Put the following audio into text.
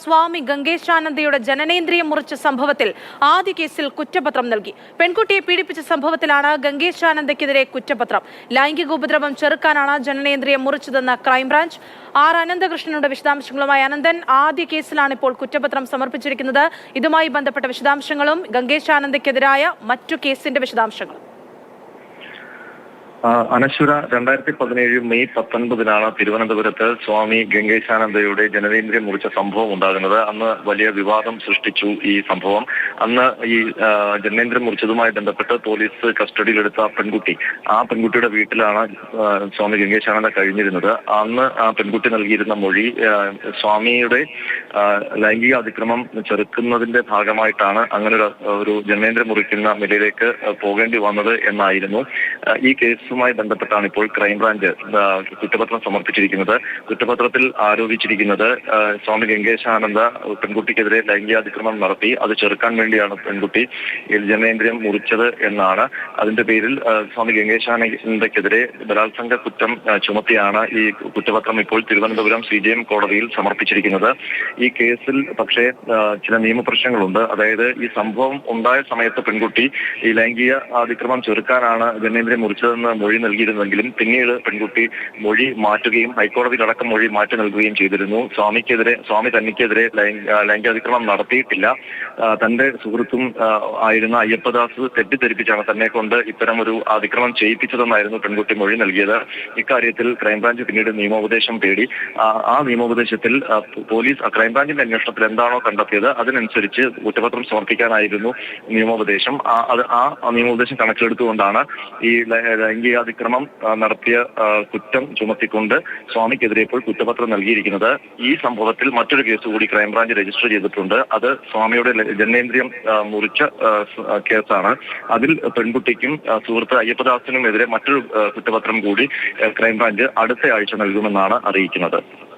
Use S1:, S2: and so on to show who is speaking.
S1: സ്വാമി ഗംഗേശാനന്ദയുടെ ജനനേന്ദ്രിയം മുറിച്ച സംഭവത്തിൽ ആദ്യ കേസിൽ കുറ്റപത്രം നൽകി. പെൺകുട്ടിയെ പീഡിപ്പിച്ച സംഭവത്തിലാണ് ഗംഗേശാനന്ദയ്ക്കെതിരെ കുറ്റപത്രം. ലൈംഗിക ഉപദ്രവം ചെറുക്കാനാണ് ജനനേന്ദ്രിയം മുറിച്ചതെന്ന് ക്രൈംബ്രാഞ്ച്. അനന്തകൃഷ്ണനുടെ വിശദാംശങ്ങളുമായി. അനന്തൻ, ആദ്യ കേസിലാണ് ഇപ്പോൾ കുറ്റപത്രം സമർപ്പിച്ചിരിക്കുന്നത്. ഇതുമായി ബന്ധപ്പെട്ട വിശദാംശങ്ങളും ഗംഗേശാനന്ദയ്ക്കെതിരായ മറ്റു കേസിന്റെ വിശദാംശങ്ങളും.
S2: അനശ്വര, 2017 മെയ് 19 തിരുവനന്തപുരത്ത് സ്വാമി ഗംഗേശാനന്ദയുടെ ജനനേന്ദ്രിയം മുറിച്ച സംഭവം ഉണ്ടാകുന്നത്. അന്ന് വലിയ വിവാദം സൃഷ്ടിച്ചു ഈ സംഭവം. അന്ന് ഈ ജനനേന്ദ്രിയം മുറിച്ചതുമായി ബന്ധപ്പെട്ട് പോലീസ് കസ്റ്റഡിയിലെടുത്ത ആ പെൺകുട്ടിയുടെ വീട്ടിലാണ് സ്വാമി ഗംഗേശാനന്ദ കഴിഞ്ഞിരുന്നത്. അന്ന് ആ പെൺകുട്ടി നൽകിയിരുന്ന മൊഴി സ്വാമിയുടെ ലൈംഗിക അതിക്രമം ചെറുക്കുന്നതിന്റെ ഭാഗമായിട്ടാണ് അങ്ങനെ ഒരു ജനനേന്ദ്രിയം മുറിക്കുന്ന നിലയിലേക്ക് പോകേണ്ടി വന്നത് എന്നായിരുന്നു. ഈ കേസുമായി ബന്ധപ്പെട്ടാണ് ഇപ്പോൾ ക്രൈംബ്രാഞ്ച് കുറ്റപത്രം സമർപ്പിച്ചിരിക്കുന്നത്. കുറ്റപത്രത്തിൽ ആരോപിച്ചിരിക്കുന്നത് സ്വാമി ഗംഗേശാനന്ദ പെൺകുട്ടിക്കെതിരെ ലൈംഗികാതിക്രമം നടത്തി. അത് ചെറുക്കാൻ വേണ്ടിയാണ് പെൺകുട്ടി ജനനേന്ദ്രിയം മുറിച്ചത് എന്നാണ്. അതിന്റെ പേരിൽ സ്വാമി ഗംഗേശാനന്ദയ്ക്കെതിരെ ബലാത്സംഗ കുറ്റം ചുമത്തിയാണ് ഈ കുറ്റപത്രം ഇപ്പോൾ തിരുവനന്തപുരം CJM കോടതിയിൽ സമർപ്പിച്ചിരിക്കുന്നത്. ഈ കേസിൽ പക്ഷേ ചില നിയമപ്രശ്നങ്ങളുണ്ട്. അതായത് ഈ സംഭവം ഉണ്ടായ സമയത്ത് പെൺകുട്ടി ഈ ലൈംഗിക അതിക്രമം ചെറുക്കാനാണ് ജനനേന്ദ്രിയം മുറിച്ചതെന്ന് മൊഴി നൽകിയിരുന്നെങ്കിലും പിന്നീട് പെൺകുട്ടി മൊഴി മാറ്റുകയും ഹൈക്കോടതിയിലടക്കം മൊഴി മാറ്റി നൽകുകയും ചെയ്തിരുന്നു. സ്വാമി തനിക്കെതിരെ ലൈംഗികാതിക്രമം നടത്തിയിട്ടില്ല. തന്റെ സുഹൃത്തും ആയിരുന്ന അയ്യപ്പദാസ് തെറ്റിദ്ധരിപ്പിച്ചാണ് തന്നെ കൊണ്ട് ഇത്തരം ഒരു അതിക്രമം ചെയ്യിപ്പിച്ചതെന്നായിരുന്നു പെൺകുട്ടി മൊഴി നൽകിയത്. ഇക്കാര്യത്തിൽ ക്രൈംബ്രാഞ്ച് പിന്നീട് നിയമോപദേശം തേടി. ആ നിയമോപദേശത്തിൽ പോലീസ് ക്രൈംബ്രാഞ്ചിന്റെ അന്വേഷണത്തിൽ എന്താണോ കണ്ടെത്തിയത് അതിനനുസരിച്ച് കുറ്റപത്രം സമർപ്പിക്കാനായിരുന്നു നിയമോപദേശം. ആ നിയമോപദേശം കണക്കിലെടുത്തുകൊണ്ടാണ് ഈ ലൈംഗികാതിക്രമം നടത്തിയ കുറ്റം ചുമത്തിക്കൊണ്ട് സ്വാമിക്കെതിരെ ഇപ്പോൾ കുറ്റപത്രം നൽകിയിരിക്കുന്നത്. ഈ സംഭവത്തിൽ മറ്റൊരു കേസ് കൂടി ക്രൈംബ്രാഞ്ച് രജിസ്റ്റർ ചെയ്തിട്ടുണ്ട്. അത് സ്വാമിയുടെ ജനനേന്ദ്രിയം മുറിച്ച കേസാണ്. അതിൽ പെൺകുട്ടിക്കും സുഹൃത്ത് അയ്യപ്പദാസിനുമെതിരെ മറ്റൊരു കുറ്റപത്രം കൂടി ക്രൈംബ്രാഞ്ച് അടുത്ത ആഴ്ച നൽകുമെന്നാണ് അറിയിക്കുന്നത്.